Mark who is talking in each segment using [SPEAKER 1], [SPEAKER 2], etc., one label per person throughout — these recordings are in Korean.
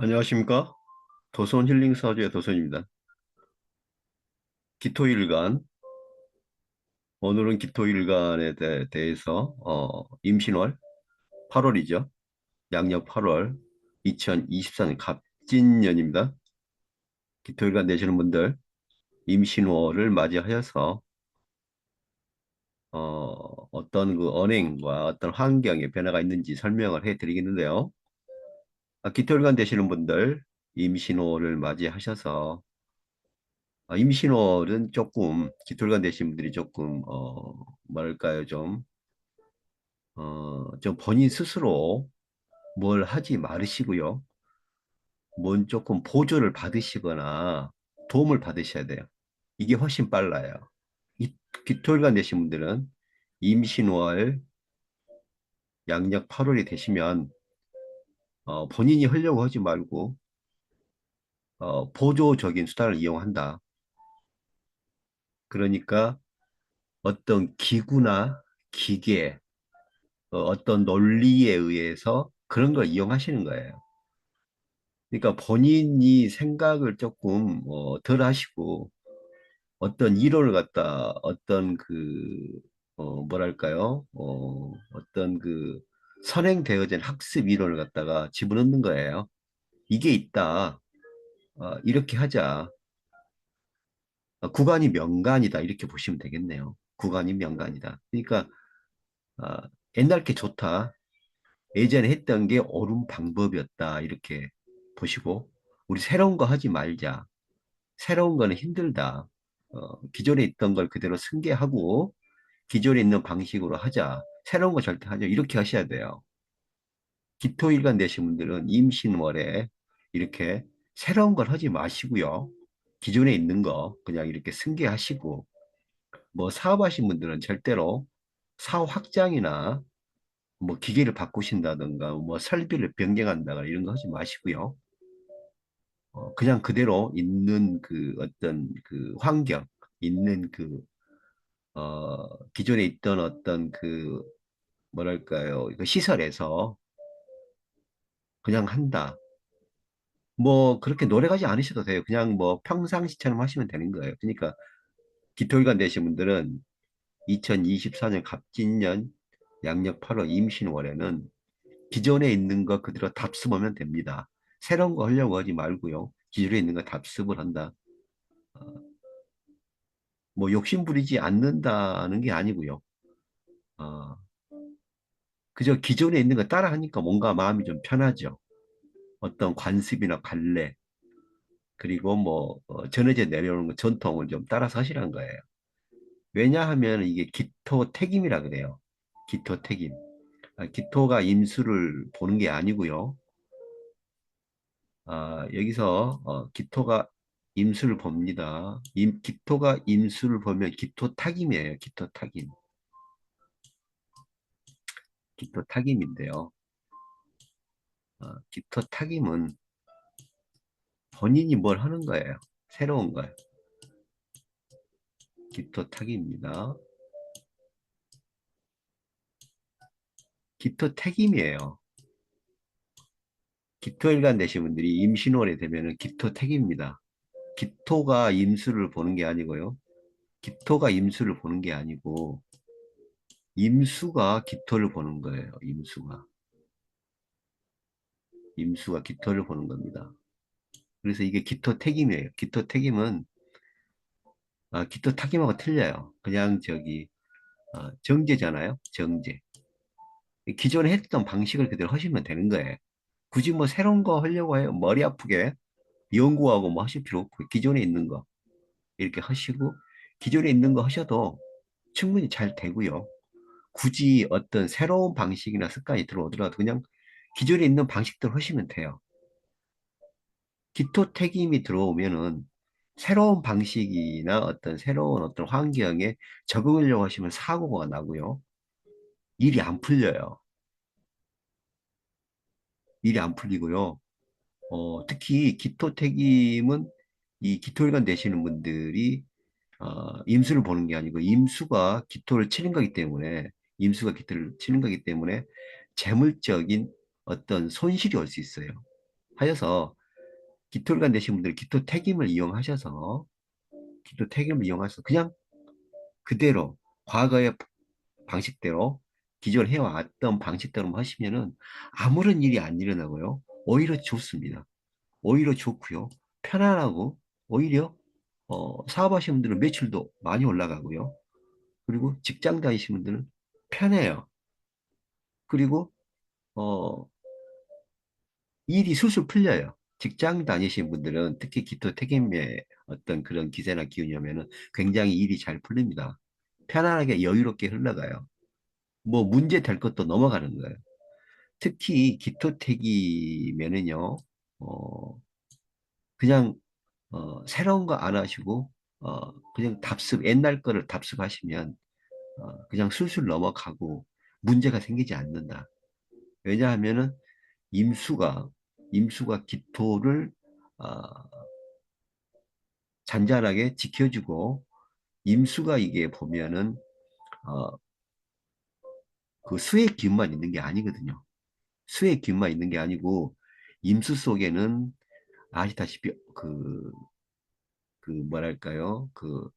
[SPEAKER 1] 안녕하십니까? 도선 힐링 사주의 도선입니다. 기토일간, 오늘은 기토일간에 대해서 임신월 8월이죠. 양력 8월 2024년 갑진년입니다. 기토일간 되시는 분들 임신월을 맞이하여서 어떤 그 언행과 어떤 환경에 변화가 있는지 설명을 해드리겠는데요. 기토일간 되시는 분들 임신월을 맞이하셔서 임신월은 조금 기톨관 되신 분들이 조금 뭐랄까요 좀 본인 스스로 뭘 하지 말으시고요. 뭔 조금 보조를 받으시거나 도움을 받으셔야 돼요. 이게 훨씬 빨라요. 이 기톨관 되신 분들은 임신월 양력 8월이 되시면 본인이 하려고 하지 말고 보조적인 수단을 이용한다. 그러니까 어떤 기구나 기계 어떤 논리에 의해서 그런 걸 이용하시는 거예요. 그러니까 본인이 생각을 조금 덜 하시고 어떤 이론을 갖다 어떤 뭐랄까요? 어떤 그 선행되어진 학습 이론을 갖다가 집어넣는 거예요. 이게 있다. 이렇게 하자. 구간이 명간이다. 이렇게 보시면 되겠네요. 구간이 명간이다. 그러니까 아, 옛날 게 좋다. 예전에 했던 게 옳은 방법이었다. 이렇게 보시고, 우리 새로운 거 하지 말자. 새로운 거는 힘들다. 기존에 있던 걸 그대로 승계하고, 기존에 있는 방식으로 하자. 새로운 거 절대 하자. 이렇게 하셔야 돼요. 기토일관 되신 분들은 임신월에 이렇게 새로운 걸 하지 마시고요. 기존에 있는 거 그냥 이렇게 승계하시고, 뭐 사업하신 분들은 절대로 사업 확장이나 뭐 기계를 바꾸신다든가 뭐 설비를 변경한다거나 이런 거 하지 마시고요. 그냥 그대로 있는 그 어떤 그 환경, 있는 기존에 있던 어떤 뭐랄까요, 그 시설에서 그냥 한다. 뭐 그렇게 노력하지 않으셔도 돼요. 그냥 뭐 평상시처럼 하시면 되는 거예요. 그러니까 기토일관 되신 분들은 2024년 갑진년 양력 8월 임신월에는 기존에 있는 거 그대로 답습하면 됩니다. 새로운 거 하려고 하지 말고요. 기존에 있는 거 답습을 한다. 어, 뭐 욕심 부리지 않는다는 게 아니고요. 어, 그저 기존에 있는 거 따라 하니까 뭔가 마음이 좀 편하죠. 어떤 관습이나 관례, 그리고 뭐 전해져 내려오는 거, 전통을 좀 따라서 하시라는 거예요. 왜냐하면 이게 기토택임이라 그래요. 기토택임. 기토가 임수를 보는 게 아니고요. 여기서 기토가 임수를 봅니다. 기토가 임수를 보면 기토탁임이에요. 기토탁임. 기토탁임인데요. 기토탁임은 본인이 뭘 하는 거예요. 새로운 걸. 기토탁임입니다. 기토택임이에요. 기토일관 되신 분들이 임신월에 되면은 기토택입니다. 기토가 임수를 보는 게 아니고요. 기토가 임수를 보는 게 아니고 임수가 기토를 보는 거예요. 임수가 기토를 보는 겁니다. 그래서 이게 기토택임이에요. 기토택임은 기토탁임하고 틀려요. 그냥 정제잖아요. 정제. 기존에 했던 방식을 그대로 하시면 되는 거예요. 굳이 뭐 새로운 거 하려고 해요. 머리 아프게 연구하고 뭐 하실 필요 없고 기존에 있는 거 이렇게 하시고 기존에 있는 거 하셔도 충분히 잘 되고요. 굳이 어떤 새로운 방식이나 습관이 들어오더라도 그냥 기존에 있는 방식대로 하시면 돼요. 기토택임이 들어오면은 새로운 방식이나 어떤 새로운 어떤 환경에 적응하려고 하시면 사고가 나고요. 일이 안 풀려요. 일이 안 풀리고요. 특히 기토택임은 이 기토일관 되시는 분들이 임수를 보는 게 아니고 임수가 기토를 치는 거기 때문에 임수가 기토를 치는 거기 때문에 재물적인 어떤 손실이 올 수 있어요. 하여서 기토일관 되신 분들 기토 택임을 이용하셔서 기토 택임을 이용해서 그냥 그대로 과거의 방식대로 기존 해왔던 방식대로 하시면은 아무런 일이 안 일어나고요. 오히려 좋습니다. 오히려 좋고요. 편안하고 오히려 사업하시는 분들은 매출도 많이 올라가고요. 그리고 직장 다니시는 분들은 편해요. 그리고 어, 일이 술술 풀려요. 직장 다니시는 분들은 특히 기토 택임의 어떤 그런 기세나 기운이 오면은 굉장히 일이 잘 풀립니다. 편안하게 여유롭게 흘러가요. 뭐 문제 될 것도 넘어가는 거예요. 특히 기토택이면은요, 그냥 새로운 거 안 하시고 그냥 답습 옛날 거를 답습하시면 그냥 술술 넘어가고 문제가 생기지 않는다. 왜냐하면은 임수가 임수가 기토를 어, 잔잔하게 지켜주고 임수가 이게 보면은 어, 그 수의 기운만 있는 게 아니거든요. 수의 기운만 있는 게 아니고 임수 속에는 아시다시피 그 뭐랄까요? 그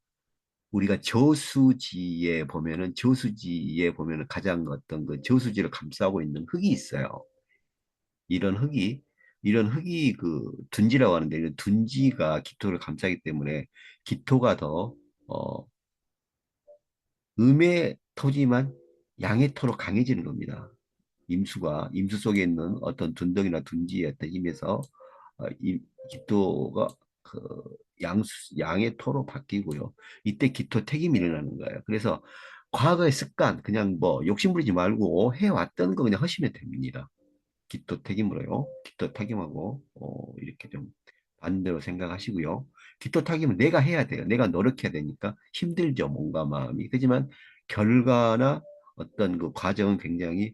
[SPEAKER 1] 우리가 저수지에 보면은 가장 어떤 그 저수지를 감싸고 있는 흙이 있어요. 이런 흙이 이런 흙이 그 둔지라고 하는데 이런 둔지가 기토를 감싸기 때문에 기토가 더 음의 토지만 양의 토로 강해지는 겁니다. 임수 속에 있는 어떤 둔덕이나 둔지의 어떤 힘에서 기토가 그 양의 토로 바뀌고요. 이때 기토 택임이 일어나는 거예요. 그래서 과거의 습관 그냥 뭐 욕심부리지 말고 해왔던 거 그냥 하시면 됩니다. 기토 택임으로요. 기토 택임하고 이렇게 좀 반대로 생각하시고요. 기토 택임은 내가 해야 돼요. 내가 노력해야 되니까 힘들죠. 몸과 마음이. 하지만 결과나 어떤 그 과정은 굉장히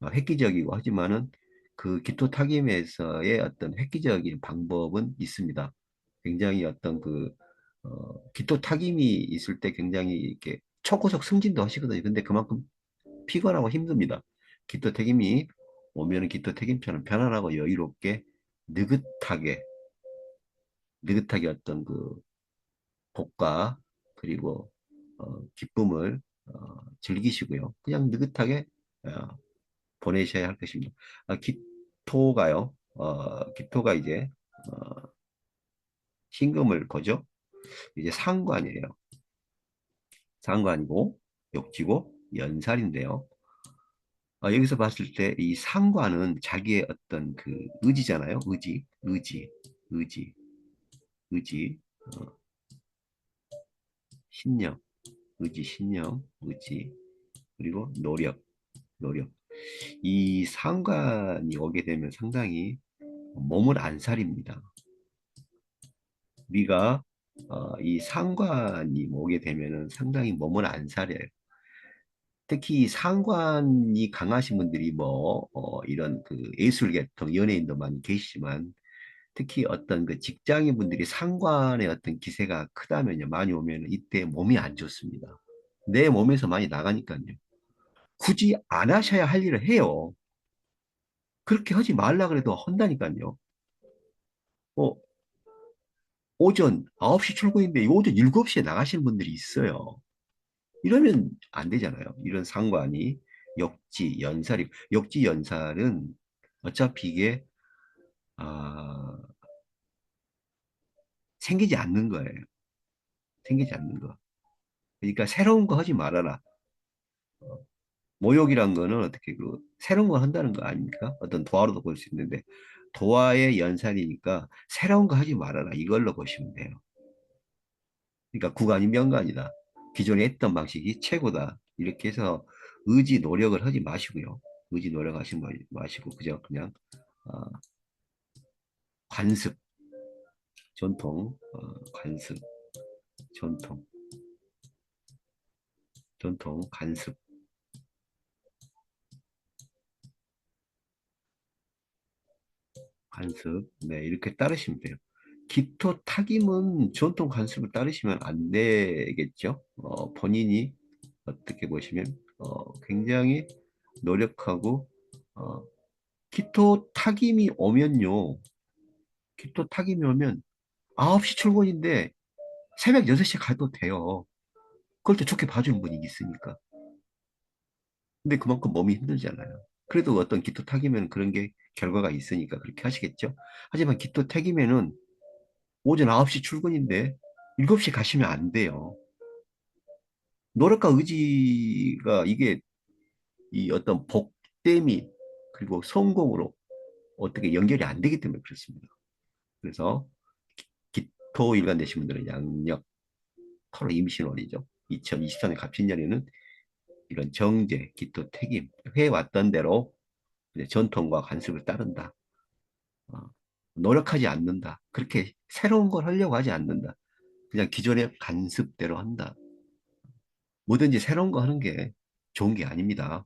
[SPEAKER 1] 획기적이고 하지만은 그 기토 타김에서의 어떤 획기적인 방법은 있습니다. 굉장히 어떤 기토 타김이 있을 때 굉장히 이렇게 초고속 승진도 하시거든요. 근데 그만큼 피곤하고 힘듭니다. 기토 택임이 오면은 기토 택임처럼 편안하고 여유롭게 느긋하게 느긋하게 어떤 그 복과 그리고 기쁨을 즐기시고요. 그냥 느긋하게 어, 보내셔야 할 것입니다. 기토가 이제 어, 신금을 보죠. 이제 상관이에요. 상관이고 욕지고 연살인데요. 여기서 봤을 때 이 상관은 자기의 어떤 그 의지잖아요. 의지, 의지, 어, 신념, 의지, 그리고 노력. 이 상관이 오게 되면 상당히 몸을 안 사립니다. 우리가 이 상관이 오게 되면은 상당히 몸을 안 사려요. 특히 상관이 강하신 분들이 뭐 이런 그 예술계통 연예인도 많이 계시지만 특히 어떤 그 직장인 분들이 상관의 어떤 기세가 크다면요 많이 오면 이때 몸이 안 좋습니다. 내 몸에서 많이 나가니까요. 굳이 안 하셔야 할 일을 해요. 그렇게 하지 말라 그래도 한다니까요. 어, 오전 9시 출근인데 오전 7시에 나가시는 분들이 있어요. 이러면 안 되잖아요. 이런 상관이 역지, 연살은 어차피 이게 아, 생기지 않는 거예요. 생기지 않는 거. 그러니까 새로운 거 하지 말아라. 모욕이란 거는 어떻게 새로운 거 한다는 거 아닙니까? 어떤 도화로도 볼 수 있는데 도화의 연산이니까 새로운 거 하지 말아라. 이걸로 보시면 돼요. 그러니까 구간이 명간이다. 기존에 했던 방식이 최고다. 이렇게 해서 의지 노력을 하지 마시고요. 의지 노력하지 마시고 그냥 어, 관습, 관습, 전통, 관습, 관습. 네, 이렇게 따르시면 돼요. 기토 타김은 전통 관습을 따르시면 안 되겠죠. 본인이 어떻게 보시면 굉장히 노력하고 어, 기토 타김이 오면요. 기토 타김이 오면 9시 출근인데 새벽 6시에 가도 돼요. 그걸 또 좋게 봐주는 분이 있으니까. 근데 그만큼 몸이 힘들잖아요. 그래도 어떤 기토 타기면 그런 게 결과가 있으니까 그렇게 하시겠죠. 하지만 기토 타기면은 오전 9시 출근인데 7시 가시면 안 돼요. 노력과 의지가 이게 이 어떤 복됨이 그리고 성공으로 어떻게 연결이 안 되기 때문에 그렇습니다. 그래서 기토 일간 되신 분들은 양력 8월 임신월이죠. 2024년 갑진년에는 이런 정제, 기토, 택임 해왔던 대로 이제 전통과 관습을 따른다. 어, 노력하지 않는다. 그렇게 새로운 걸 하려고 하지 않는다. 그냥 기존의 관습대로 한다. 뭐든지 새로운 거 하는 게 좋은 게 아닙니다.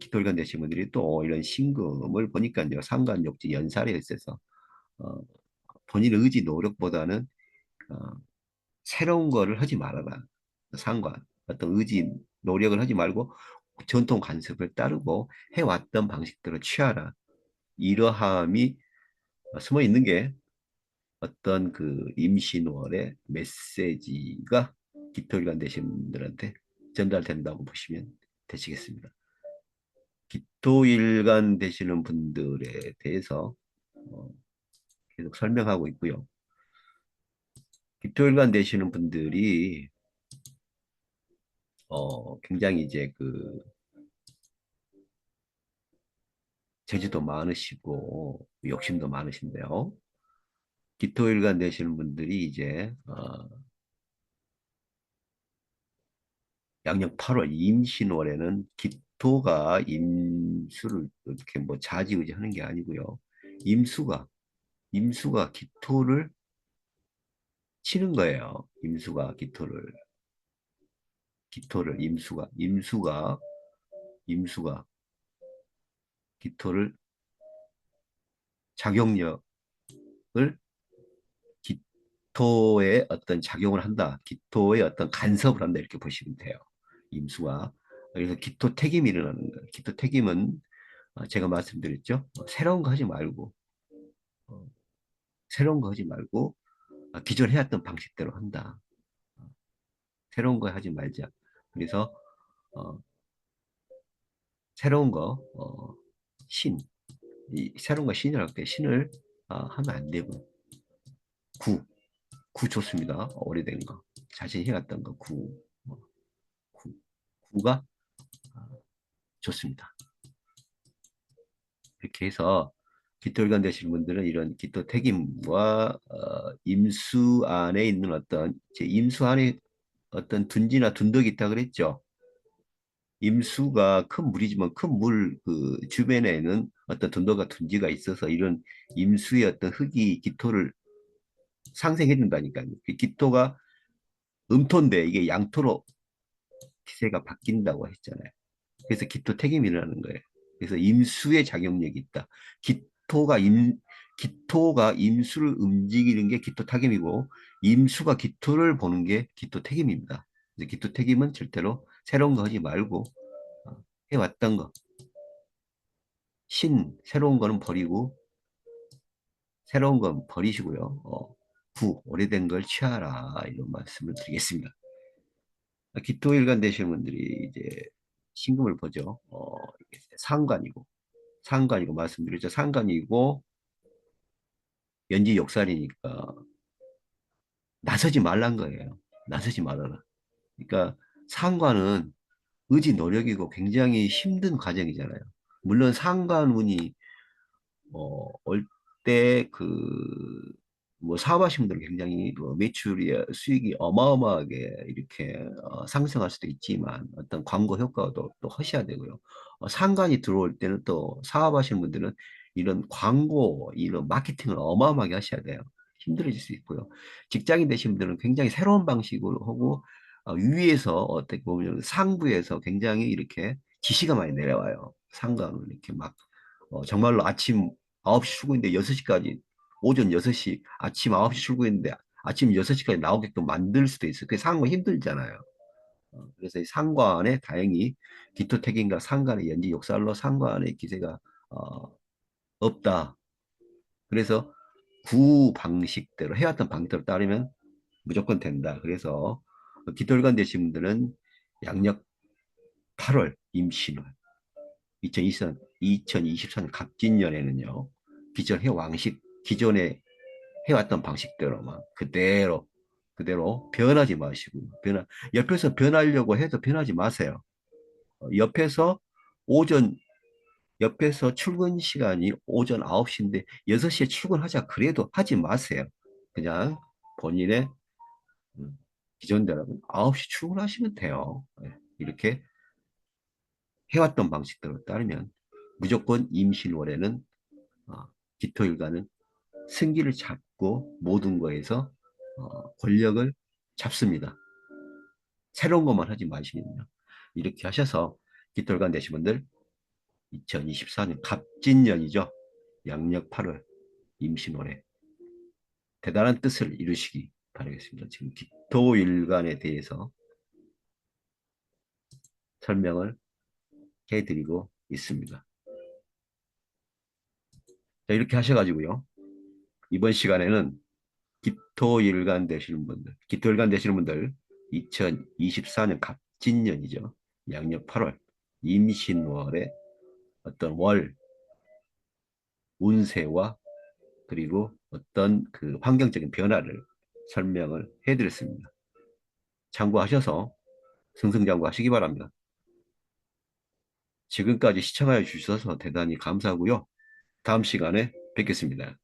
[SPEAKER 1] 기토일관 되신 분들이 또 이런 신금을 보니까요. 상관욕지 연살에 있어서 어, 본인의 의지 노력보다는 어, 새로운 거를 하지 말아라. 상관, 어떤 의지 노력을 하지 말고 전통 관습을 따르고 해왔던 방식대로 취하라. 이러함이 숨어 있는 게 어떤 그 임신월의 메시지가 기토일관 되신 분들한테 전달된다고 보시면 되시겠습니다. 기토일관 되시는 분들에 대해서 어, 계속 설명하고 있고요. 기토일관 되시는 분들이 굉장히 이제 그 재주도 많으시고 욕심도 많으신데요. 기토일관 되시는 분들이 이제 양력 8월 임신월에는 기토가 임수를 이렇게 뭐 좌지우지하는 게 아니고요. 임수가 임수가 기토를 치는 거예요. 기토를 임수가 기토를 작용력을 기토에 어떤 작용을 한다. 기토에 어떤 간섭을 한다. 이렇게 보시면 돼요. 임수가. 그래서 기토 택임이 일어나는 거예요. 기토 택임은 제가 말씀드렸죠. 새로운 거 하지 말고 어, 새로운 거 하지 말고 기존 해왔던 방식대로 한다. 새로운 거 하지 말자. 그래서 어, 새로운 거 신, 새로운 거 신이라고 때 신을 하면 안 되고 구, 구 좋습니다. 오래된 거, 자신이 해왔던 거 구, 구가 좋습니다. 이렇게 해서 기토일관 되시는 분들은 이런 기토 택임과 임수 안에 있는 어떤 제 임수 안에 어떤 둔지나 둔덕이 있다 그랬죠. 임수가 큰 물이지만 큰 물 그 주변에는 어떤 둔덕과 둔지가 있어서 이런 임수의 어떤 흙이 기토를 상생해 준다니까요. 그 기토가 음토인데 이게 양토로 기세가 바뀐다고 했잖아요. 그래서 기토 택임이라는 거예요. 그래서 임수의 작용력이 있다. 기토가 기토가 임수를 움직이는 게 기토 타임이고 임수가 기토를 보는 게 기토 택임입니다. 그래서 기토 택임은 절대로 새로운 거 하지 말고 해왔던 거 새로운 거는 버리고 새로운 건 버리시고요. 오래된 걸 취하라 이런 말씀을 드리겠습니다. 기토일관 되시는 분들이 이제 신금을 보죠. 이게 상관이고 말씀드렸죠. 상관이고 연지 역살이니까 나서지 말란 거예요. 나서지 말아라. 그러니까 상관은 의지 노력이고 굉장히 힘든 과정이잖아요. 물론 상관운이 올 때 뭐 사업하시는 분들은 굉장히 매출이 수익이 어마어마하게 이렇게 상승할 수도 있지만 어떤 광고 효과도 또 하셔야 되고요. 상관이 들어올 때는 또 사업하시는 분들은 이런 광고, 이런 마케팅을 어마어마하게 하셔야 돼요. 힘들어질 수 있고요. 직장인 되신 분들은 굉장히 새로운 방식으로 하고 위에서 어떻게 보면 상부에서 굉장히 이렇게 지시가 많이 내려와요. 상관은 이렇게 막 정말로 아침 9시 출근인데 6시까지 오전 6시 아침 9시 출근인데 아침 6시까지 나오게끔 만들 수도 있어요. 그게 상관 힘들잖아요. 그래서 이 상관에 다행히 기토택인과 상관의 연지 욕살로 상관의 기세가 어, 없다. 그래서 구 방식대로 해왔던 방식대로 따르면 무조건 된다. 그래서 기토일관 되신 분들은 양력 8월 임신월 2024년 갑진년에는요. 기존 왕식 기존에 해왔던 방식대로만 그대로 변하지 마시고 옆에서 변하려고 해도 변하지 마세요. 옆에서 오전 옆에서 출근 시간이 오전 9시인데 6시에 출근하자 그래도 하지 마세요. 그냥 본인의 기존대로 9시 출근하시면 돼요. 네, 이렇게 해왔던 방식대로 따르면 무조건 임신월에는 어, 기토일관은 승기를 잡고 모든 거에서 권력을 잡습니다. 새로운 것만 하지 마시면요. 이렇게 하셔서 기토일관 되신 분들 2024년 갑진년이죠. 양력 8월 임신월에 대단한 뜻을 이루시기 바라겠습니다. 지금 기토일관에 대해서 설명을 해드리고 있습니다. 자, 이렇게 하셔가지고요. 이번 시간에는 기토일관 되시는 분들 2024년 갑진년이죠. 양력 8월 임신월에 어떤 월 운세와 그리고 어떤 그 환경적인 변화를 설명을 해드렸습니다. 참고하셔서 승승장구하시기 바랍니다. 지금까지 시청하여 주셔서 대단히 감사하고요. 다음 시간에 뵙겠습니다.